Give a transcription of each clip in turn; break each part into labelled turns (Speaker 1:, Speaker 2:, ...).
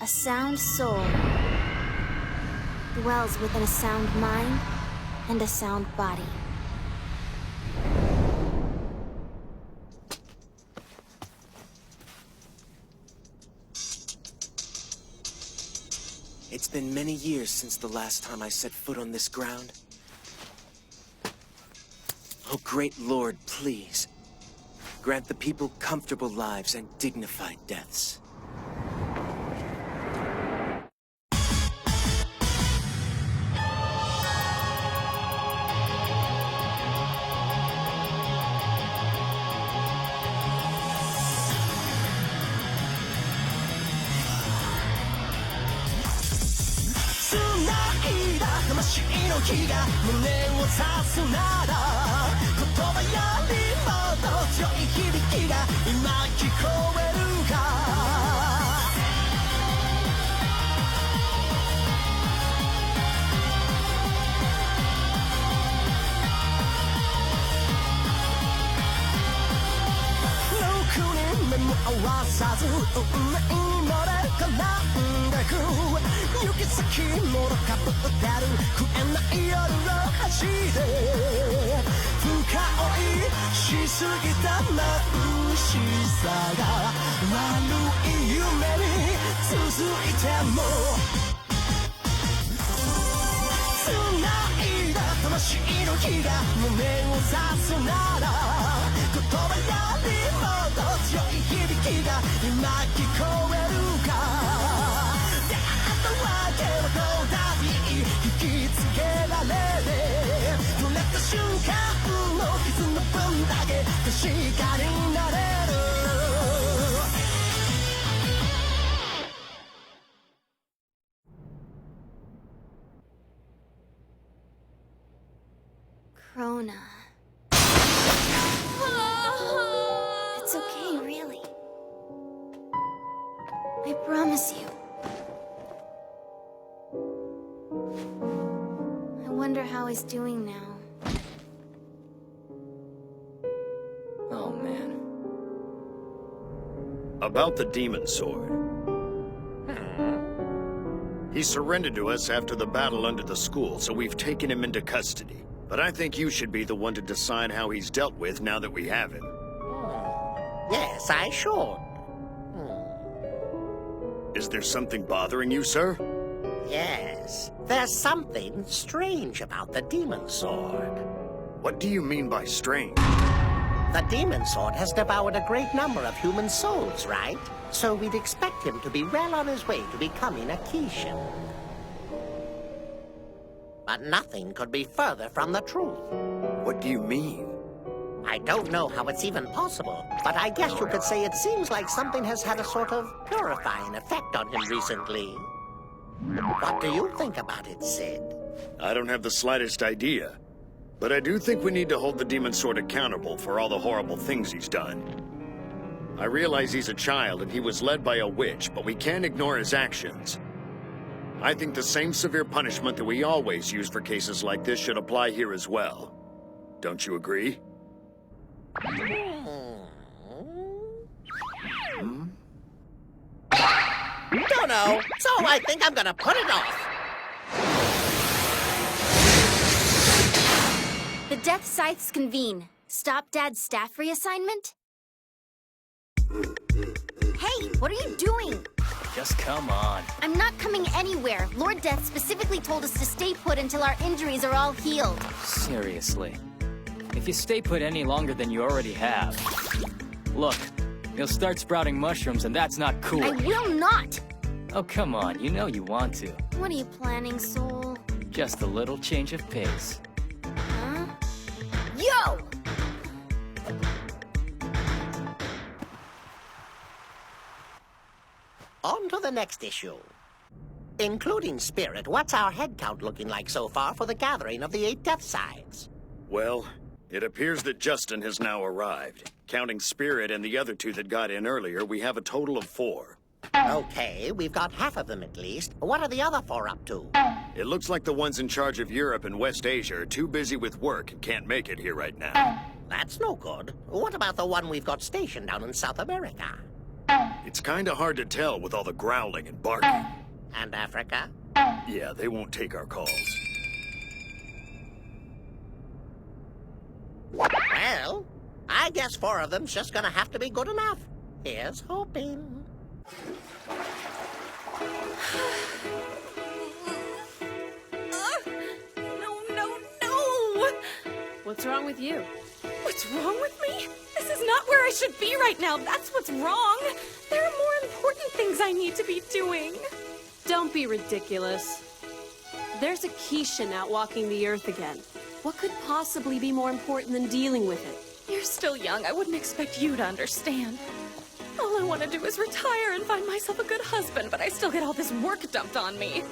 Speaker 1: A sound soul dwells within a sound mind and a sound body.
Speaker 2: It's been many years since the last time I set foot on this ground. Oh, great Lord, please. Grant the people comfortable lives and dignified deaths.
Speaker 1: Krona. It's okay, really. I promise you. I wonder how he's doing now.
Speaker 3: Oh, man. About the demon sword. He surrendered to us after the battle under the school, so we've taken him into custody. But I think you should be the one to decide how he's dealt with now that we have him.
Speaker 4: Yes, I should.
Speaker 3: Is there something bothering you, sir?
Speaker 4: Yes. There's something strange about the demon sword.
Speaker 3: What do you mean by strange?
Speaker 4: The demon sword has devoured a great number of human souls, right? So we'd expect him to be well on his way to becoming a Kishin. But nothing could be further from the truth.
Speaker 3: What do you mean?
Speaker 4: I don't know how it's even possible, but I guess you could say it seems like something has had a sort of purifying effect on him recently. What do you think about it, Sid?
Speaker 3: I don't have the slightest idea. But I do think we need to hold the demon sword accountable for all the horrible things he's done. I realize he's a child and he was led by a witch, but we can't ignore his actions. I think the same severe punishment that we always use for cases like this should apply here as well. Don't you agree?
Speaker 4: Don't know, so I think I'm gonna put it off.
Speaker 1: The Death Scythes convene. Stop Dad's staff reassignment? Hey, what are you doing?
Speaker 5: Just come on.
Speaker 1: I'm not coming anywhere. Lord Death specifically told us to stay put until our injuries are all healed.
Speaker 5: Seriously. If you stay put any longer than you already have. Look, you'll start sprouting mushrooms and that's not cool.
Speaker 1: I will not!
Speaker 5: Oh, come on. You know you want to.
Speaker 1: What are you planning, Soul?
Speaker 5: Just a little change of pace.
Speaker 1: Huh? Yo!
Speaker 4: On to the next issue. Including Spirit, what's our head count looking like so far for the gathering of the 8 Death Scythes?
Speaker 3: Well, it appears that Justin has now arrived. Counting Spirit and the other 2 that got in earlier, we have a total of 4.
Speaker 4: Okay, we've got half of them at least. What are the other 4 up to?
Speaker 3: It looks like the ones in charge of Europe and West Asia are too busy with work and can't make it here right now.
Speaker 4: That's no good. What about the one we've got stationed down in South America?
Speaker 3: It's kinda hard to tell with all the growling and barking.
Speaker 4: And Africa?
Speaker 3: Yeah, they won't take our calls.
Speaker 4: Well, I guess 4 of them's just gonna have to be good enough. Here's hoping.
Speaker 6: No!
Speaker 7: What's wrong with you?
Speaker 6: What's wrong with me? This is not where I should be right now. That's what's wrong. There are more important things I need to be doing.
Speaker 7: Don't be ridiculous. There's a Keishan out walking the earth again. What could possibly be more important than dealing with it?
Speaker 6: You're still young. I wouldn't expect you to understand. All I want to do is retire and find myself a good husband, but I still get all this work dumped on me.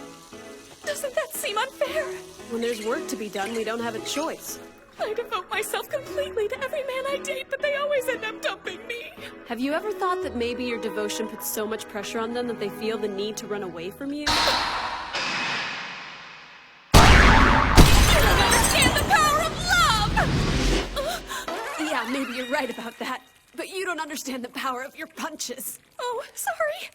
Speaker 6: Doesn't that seem unfair?
Speaker 7: When there's work to be done, we don't have a choice.
Speaker 6: I devote myself completely to every man I date, but they always end up dumping me.
Speaker 7: Have you ever thought that maybe your devotion puts so much pressure on them that they feel the need to run away from you?
Speaker 6: You don't understand the power of love!
Speaker 7: Yeah, maybe you're right about that. But you don't understand the power of your punches.
Speaker 6: Oh, sorry.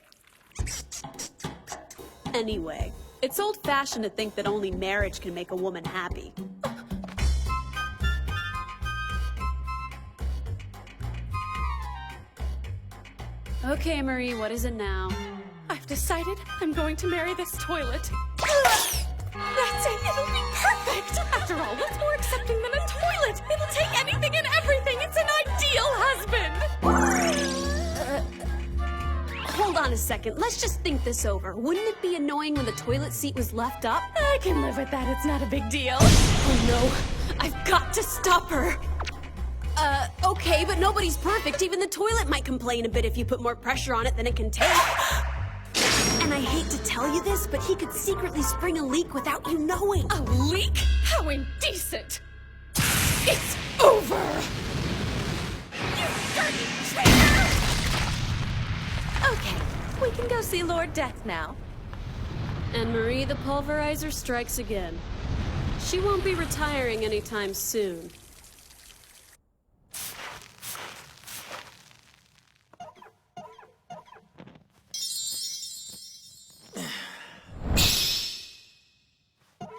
Speaker 7: Anyway, it's old-fashioned to think that only marriage can make a woman happy. Okay, Marie, what is it now?
Speaker 6: I've decided I'm going to marry this toilet. That's it! It'll be perfect! After all, what's more accepting than a toilet? It'll take anything and everything! It's an ideal husband!
Speaker 7: Hold on a second. Let's just think this over. Wouldn't it be annoying when the toilet seat was left up?
Speaker 6: I can live with that. It's not a big deal.
Speaker 7: Oh no. I've got to stop her. Okay, but nobody's perfect. Even the toilet might complain a bit if you put more pressure on it than it can take. And I hate to tell you this, but he could secretly spring a leak without you knowing.
Speaker 6: A leak? How indecent! It's over! You dirty traitor! Okay, we can go see Lord Death now.
Speaker 7: And Marie the Pulverizer strikes again. She won't be retiring anytime soon.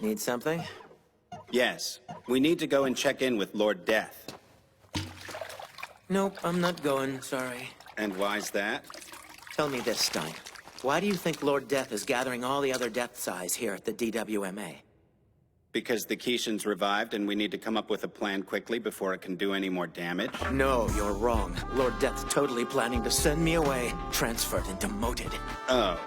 Speaker 2: Need something?
Speaker 8: Yes. We need to go and check in with Lord Death.
Speaker 2: Nope, I'm not going, sorry.
Speaker 8: And why's that?
Speaker 2: Tell me this, Stein. Why do you think Lord Death is gathering all the other Death Size here at the DWMA?
Speaker 8: Because the Keishan's revived and we need to come up with a plan quickly before it can do any more damage?
Speaker 2: No, you're wrong. Lord Death's totally planning to send me away, transferred and demoted.
Speaker 8: Oh,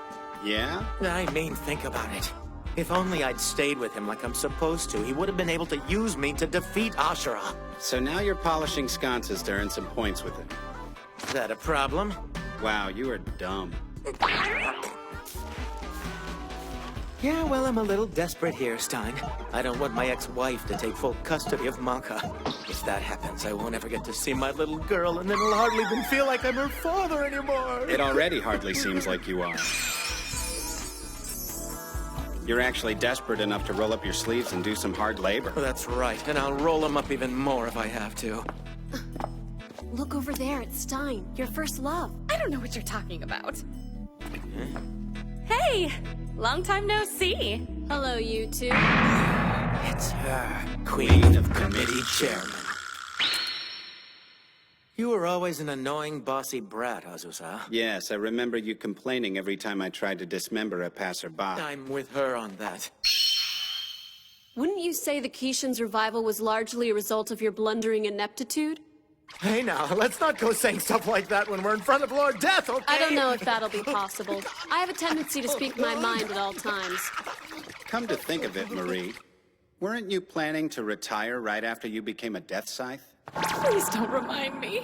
Speaker 8: yeah?
Speaker 2: I mean, think about it. If only I'd stayed with him like I'm supposed to, he would have been able to use me to defeat Ashura.
Speaker 8: So now you're polishing sconces to earn some points with him.
Speaker 2: Is that a problem?
Speaker 8: Wow, you are dumb.
Speaker 2: Yeah, well, I'm a little desperate here, Stein. I don't want my ex-wife to take full custody of Malka. If that happens, I won't ever get to see my little girl, and then it'll hardly even feel like I'm her father anymore.
Speaker 8: It already hardly seems like you are. You're actually desperate enough to roll up your sleeves and do some hard labor.
Speaker 2: That's right, and I'll roll them up even more if I have to.
Speaker 7: Look over there at Stein, your first love.
Speaker 6: I don't know what you're talking about. Hey! Long time no see.
Speaker 7: Hello, you two.
Speaker 2: It's her, Queen of Committee Chairman. You were always an annoying, bossy brat, Azusa.
Speaker 8: Yes, I remember you complaining every time I tried to dismember a passerby.
Speaker 2: I'm with her on that.
Speaker 7: Wouldn't you say the Keishan's revival was largely a result of your blundering ineptitude?
Speaker 2: Hey now, let's not go saying stuff like that when we're in front of Lord Death, okay?
Speaker 7: I don't know if that'll be possible. I have a tendency to speak my mind at all times.
Speaker 8: Come to think of it, Marie, weren't you planning to retire right after you became a Death Scythe?
Speaker 6: Please don't remind me.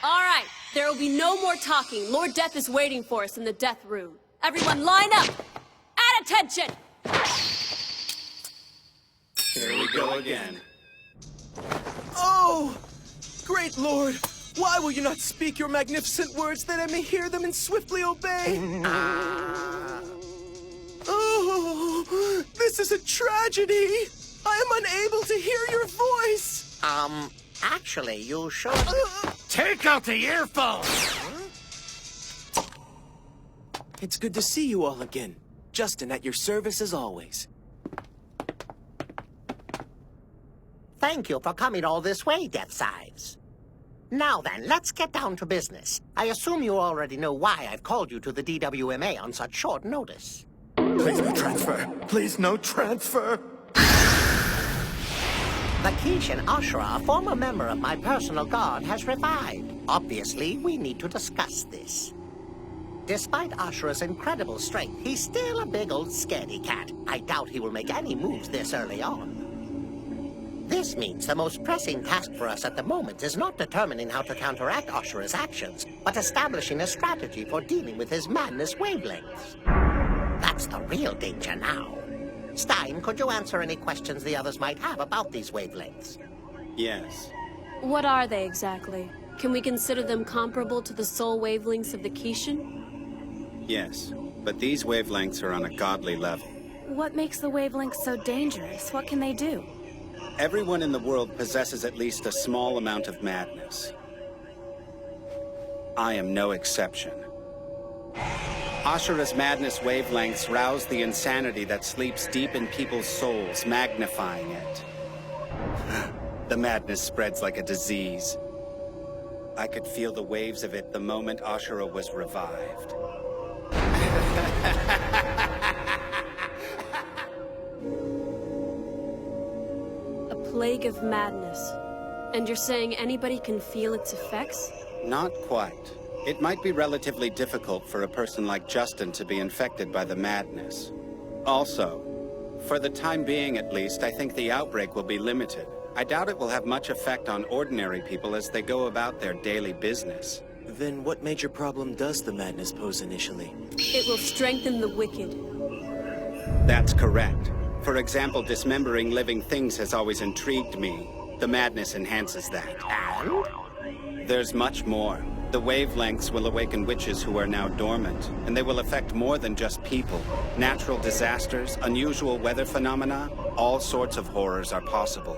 Speaker 7: All right, there will be no more talking. Lord Death is waiting for us in the death room. Everyone line up! At attention!
Speaker 8: Here we go again.
Speaker 9: Oh! Great Lord! Why will you not speak your magnificent words that I may hear them and swiftly obey? Oh! This is a tragedy! I am unable to hear your voice!
Speaker 4: Actually, you should...
Speaker 3: Take out the earphones!
Speaker 9: It's good to see you all again. Justin at your service as always.
Speaker 4: Thank you for coming all this way, Death Sides. Now then, let's get down to business. I assume you already know why I've called you to the DWMA on such short notice.
Speaker 2: Please no transfer. Please no transfer.
Speaker 4: The Kishin Ashura, a former member of my personal guard, has revived. Obviously, we need to discuss this. Despite Ashura's incredible strength, he's still a big old scaredy cat. I doubt he will make any moves this early on. This means the most pressing task for us at the moment is not determining how to counteract Ashura's actions, but establishing a strategy for dealing with his madness wavelengths. That's the real danger now. Stein, could you answer any questions the others might have about these wavelengths?
Speaker 8: Yes.
Speaker 7: What are they exactly? Can we consider them comparable to the soul wavelengths of the Kishin?
Speaker 8: Yes. But these wavelengths are on a godly level.
Speaker 6: What makes the wavelengths so dangerous? What can they do?
Speaker 8: Everyone in the world possesses at least a small amount of madness. I am no exception. Ashura's madness wavelengths rouse the insanity that sleeps deep in people's souls, magnifying it. The madness spreads like a disease. I could feel the waves of it the moment Ashura was revived.
Speaker 7: A plague of madness. And you're saying anybody can feel its effects?
Speaker 8: Not quite. It might be relatively difficult for a person like Justin to be infected by the madness. Also, for the time being at least, I think the outbreak will be limited. I doubt it will have much effect on ordinary people as they go about their daily business.
Speaker 9: Then what major problem does the madness pose initially?
Speaker 7: It will strengthen the wicked.
Speaker 8: That's correct. For example, dismembering living things has always intrigued me. The madness enhances that.
Speaker 4: And?
Speaker 8: There's much more. The wavelengths will awaken witches who are now dormant, and they will affect more than just people. Natural disasters, unusual weather phenomena, all sorts of horrors are possible.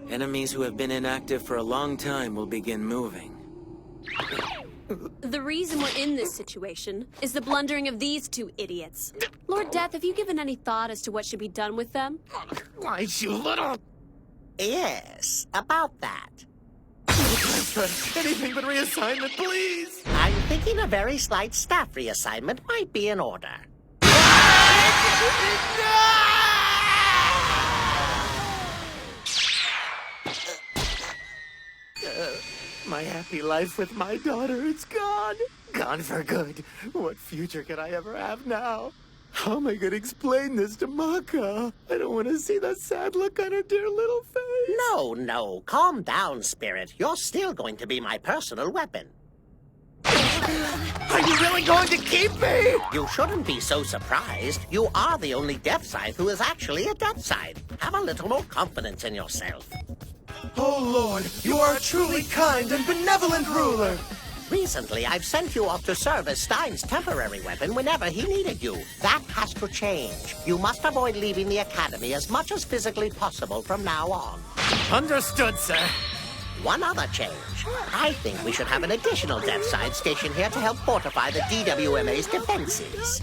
Speaker 9: Enemies who have been inactive for a long time will begin moving.
Speaker 7: The reason we're in this situation is the blundering of these two idiots. Lord Death, have you given any thought as to what should be done with them?
Speaker 3: Why, you little...
Speaker 4: Yes, about that.
Speaker 2: Anything but reassignment, please!
Speaker 4: I'm thinking a very slight staff reassignment might be in order.
Speaker 2: My happy life with my daughter is gone. Gone for good. What future could I ever have now? How am I going to explain this to Maka? I don't want to see that sad look on her dear little face.
Speaker 4: No, calm down, Spirit. You're still going to be my personal weapon.
Speaker 2: Are you really going to keep me?
Speaker 4: You shouldn't be so surprised. You are the only Death Scythe who is actually a Death Scythe. Have a little more confidence in yourself.
Speaker 9: Oh, Lord, you are a truly kind and benevolent ruler.
Speaker 4: Recently, I've sent you off to serve as Stein's temporary weapon whenever he needed you. That has to change. You must avoid leaving the Academy as much as physically possible from now on.
Speaker 2: Understood, sir.
Speaker 4: One other change. I think we should have an additional Death Side station here to help fortify the DWMA's defenses.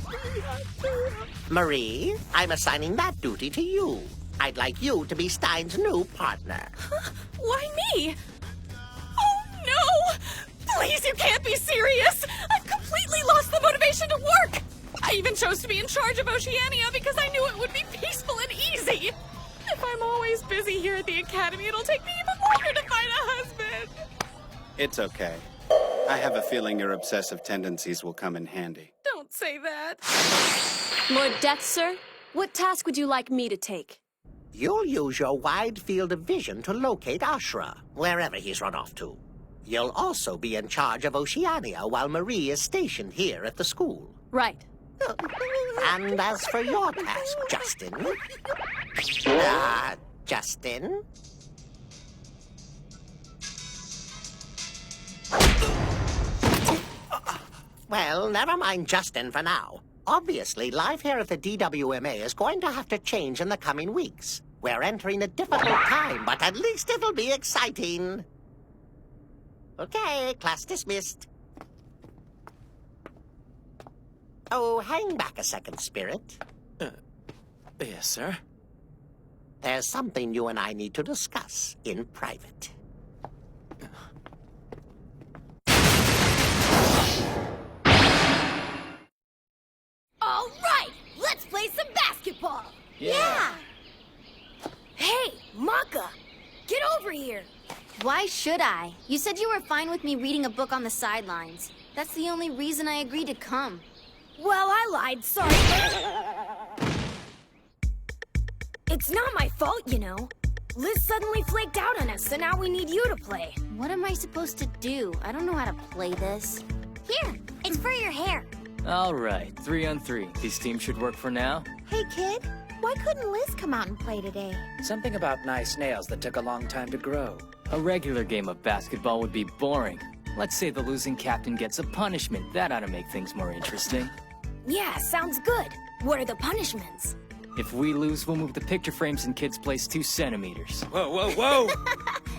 Speaker 4: Marie, I'm assigning that duty to you. I'd like you to be Stein's new partner.
Speaker 6: Why me? Oh, no! Please, you can't be serious! I've completely lost the motivation to work! I even chose to be in charge of Oceania because I knew it would be peaceful and easy! If I'm always busy here at the Academy, it'll take me even longer to find a husband!
Speaker 8: It's okay. I have a feeling your obsessive tendencies will come in handy.
Speaker 6: Don't say that.
Speaker 7: Lord Death, sir, what task would you like me to take?
Speaker 4: You'll use your wide field of vision to locate Ashura, wherever he's run off to. You'll also be in charge of Oceania while Marie is stationed here at the school.
Speaker 7: Right.
Speaker 4: And as for your task, Justin... Justin? Well, never mind Justin for now. Obviously, life here at the DWMA is going to have to change in the coming weeks. We're entering a difficult time, but at least it'll be exciting. Okay, class dismissed. Oh, hang back a second, Spirit.
Speaker 2: Yes, sir.
Speaker 4: There's something you and I need to discuss in private.
Speaker 1: All right, let's play some basketball.
Speaker 5: Yeah.
Speaker 1: Hey, Maka, get over here. Why should I? You said you were fine with me reading a book on the sidelines. That's the only reason I agreed to come. Well, I lied, sorry. It's not my fault, you know. Liz suddenly flaked out on us, so now we need you to play. What am I supposed to do? I don't know how to play this. Here, it's for your hair.
Speaker 5: All right, 3-on-3. These teams should work for now.
Speaker 1: Hey, kid, why couldn't Liz come out and play today?
Speaker 10: Something about nice nails that took a long time to grow.
Speaker 5: A regular game of basketball would be boring. Let's say the losing captain gets a punishment. That ought to make things more interesting.
Speaker 1: Yeah, sounds good. What are the punishments?
Speaker 5: If we lose, we'll move the picture frames in Kid's place 2 centimeters.
Speaker 10: Whoa, whoa, whoa!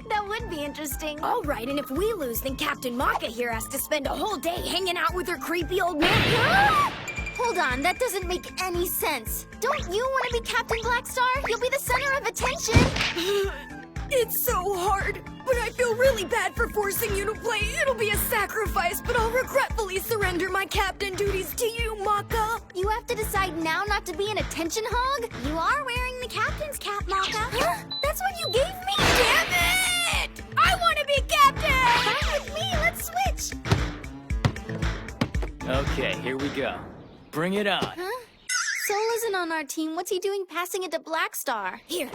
Speaker 1: That would be interesting. All right, and if we lose, then Captain Maka here has to spend a whole day hanging out with her creepy old man. Hold on, that doesn't make any sense. Don't you want to be Captain Blackstar? You'll be the center of attention. It's so hard, but I feel really bad for forcing you to play. It'll be a sacrifice, but I'll regretfully surrender my captain duties to you, Maka. You have to decide now not to be an attention hog? You are wearing the captain's cap, Maka. Huh? That's what you gave me? Damn it! I want to be captain! Fine with me, let's switch.
Speaker 5: Okay, here we go. Bring it on.
Speaker 1: Huh? Soul isn't on our team. What's he doing passing it to Blackstar? Here.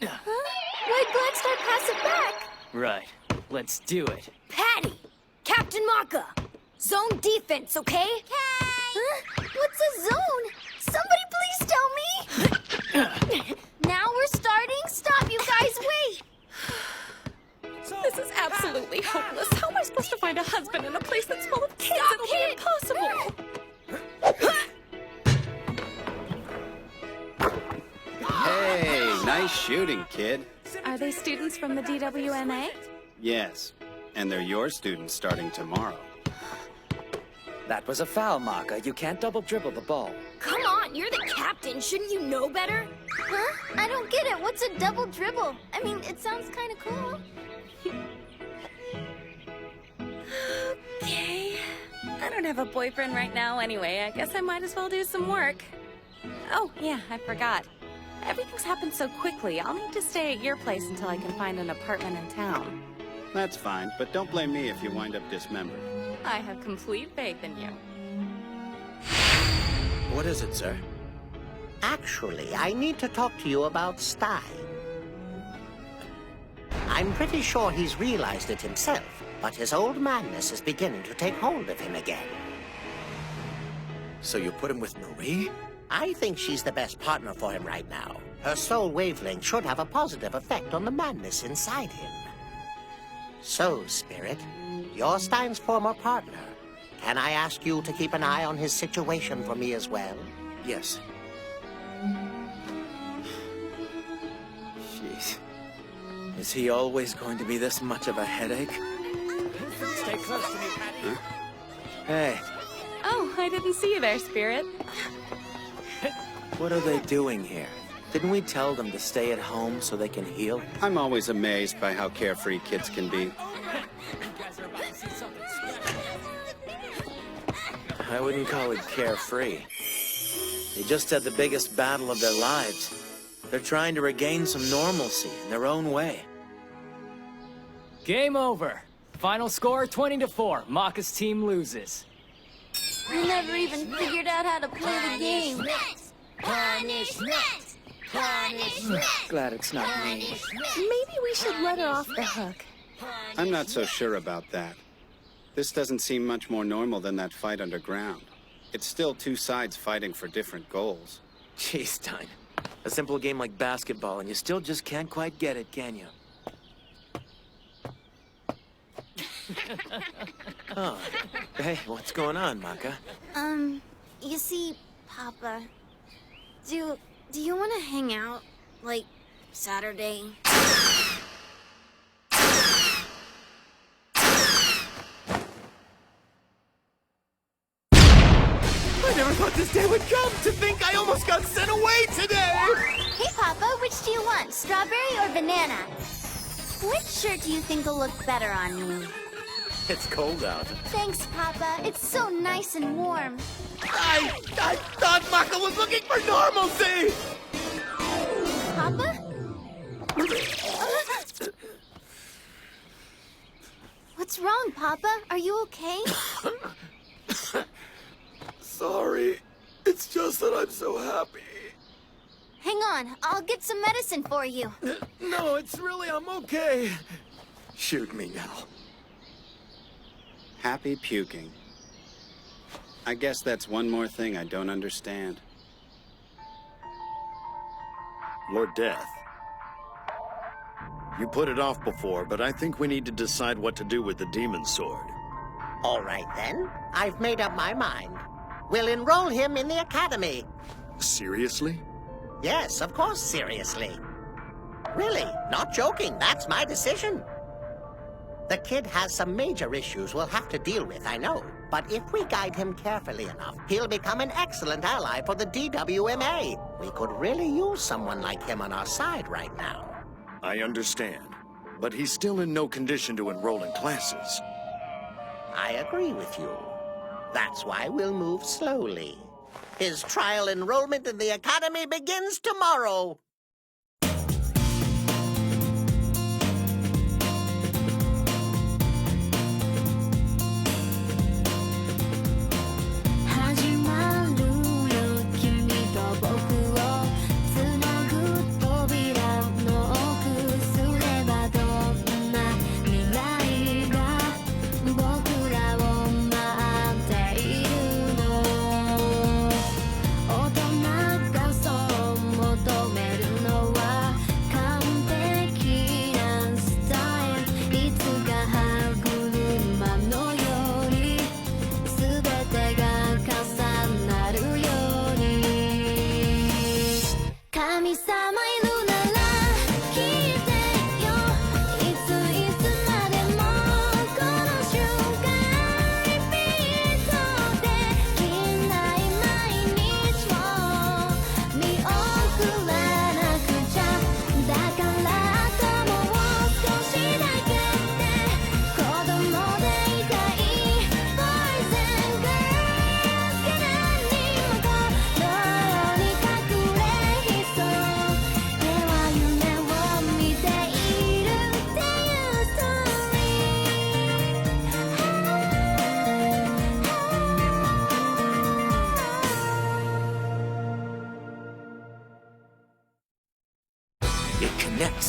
Speaker 1: Huh? Why'd Blackstar pass it back?
Speaker 5: Right. Let's do it.
Speaker 1: Patty! Captain Maka! Zone defense, okay? Okay! Huh? What's a zone? Somebody please tell me! Now we're starting? Stop, you guys, wait!
Speaker 6: This is absolutely hopeless. How am I supposed to find a husband in a place that's full of kids?
Speaker 1: Stop
Speaker 6: It'll be impossible.
Speaker 8: Hey, nice shooting, kid.
Speaker 6: Are they students from the DWMA?
Speaker 8: Yes, and they're your students starting tomorrow.
Speaker 10: That was a foul, Maka. You can't double dribble the ball.
Speaker 1: Come on, you're the captain. Shouldn't you know better? Huh? I don't get it. What's a double dribble? I mean, it sounds kind of cool.
Speaker 6: Okay. I don't have a boyfriend right now anyway. I guess I might as well do some work. Oh, yeah, I forgot. Everything's happened so quickly. I'll need to stay at your place until I can find an apartment in town.
Speaker 8: That's fine, but don't blame me if you wind up dismembered.
Speaker 6: I have complete faith in you.
Speaker 2: What is it, sir?
Speaker 4: Actually, I need to talk to you about Scythe. I'm pretty sure he's realized it himself, but his old madness is beginning to take hold of him again.
Speaker 2: So you put him with Marie?
Speaker 4: I think she's the best partner for him right now. Her soul wavelength should have a positive effect on the madness inside him. So, Spirit, you're Stein's former partner. Can I ask you to keep an eye on his situation for me as well?
Speaker 2: Yes. Jeez. Is he always going to be this much of a headache?
Speaker 10: Stay close to me, Patty.
Speaker 2: Hey,
Speaker 6: Oh, I didn't see you there, Spirit.
Speaker 2: what are they doing here? Didn't we tell them to stay at home so they can heal?
Speaker 8: I'm always amazed by how carefree kids can be.
Speaker 2: I wouldn't call it carefree. They just had the biggest battle of their lives. They're trying to regain some normalcy in their own way.
Speaker 5: Game over. Final score 20-4. Maka's team loses.
Speaker 1: I never even figured out how to play the game.
Speaker 11: Punishment! Punishment!
Speaker 10: Glad it's not me.
Speaker 6: Maybe we should let her off the hook.
Speaker 8: I'm not so sure about that. This doesn't seem much more normal than that fight underground. It's still two sides fighting for different goals.
Speaker 2: Jeez, Stein. A simple game like basketball, and you still just can't quite get it, can you? Oh. Hey, what's going on, Maka?
Speaker 1: You see, Papa, do you want to hang out, like, Saturday?
Speaker 2: never thought this day would come. To think I almost got sent away today!
Speaker 1: Hey, Papa, which do you want, strawberry or banana? Which shirt do you think will look better on me?
Speaker 2: It's cold out.
Speaker 1: Thanks, Papa. It's so nice and warm.
Speaker 2: I thought Maka was looking for normalcy!
Speaker 1: Papa? What's wrong, Papa? Are you okay?
Speaker 2: Sorry. It's just that I'm so happy.
Speaker 1: Hang on, I'll get some medicine for you.
Speaker 2: No, it's really, I'm okay. Shoot me now.
Speaker 8: Happy puking. I guess that's one more thing I don't understand.
Speaker 3: Lord Death. You put it off before, but I think we need to decide what to do with the demon sword.
Speaker 4: All right, then. I've made up my mind. We'll enroll him in the academy.
Speaker 3: Seriously?
Speaker 4: Yes, of course, seriously. Really, not joking. That's my decision. The kid has some major issues we'll have to deal with, I know. But if we guide him carefully enough, he'll become an excellent ally for the DWMA. We could really use someone like him on our side right now.
Speaker 3: I understand. But he's still in no condition to enroll in classes.
Speaker 4: I agree with you. That's why we'll move slowly. His trial enrollment in the academy begins tomorrow.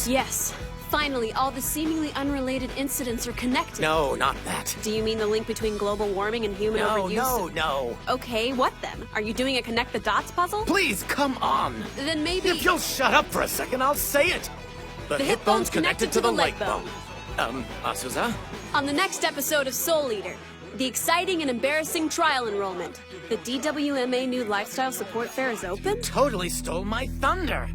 Speaker 7: Yes. Finally, all the seemingly unrelated incidents are connected.
Speaker 2: No, not that.
Speaker 7: Do you mean the link between global warming and human overuse?
Speaker 2: No.
Speaker 7: Okay, what then? Are you doing a connect the dots puzzle?
Speaker 2: Please, come on.
Speaker 7: Then maybe...
Speaker 2: If you'll shut up for a second, I'll say it. The hip bone's connected to the leg bone. Asuza?
Speaker 7: On the next episode of Soul Eater, the exciting and embarrassing trial enrollment. The DWMA new lifestyle support fair is open?
Speaker 2: Totally stole my thunder.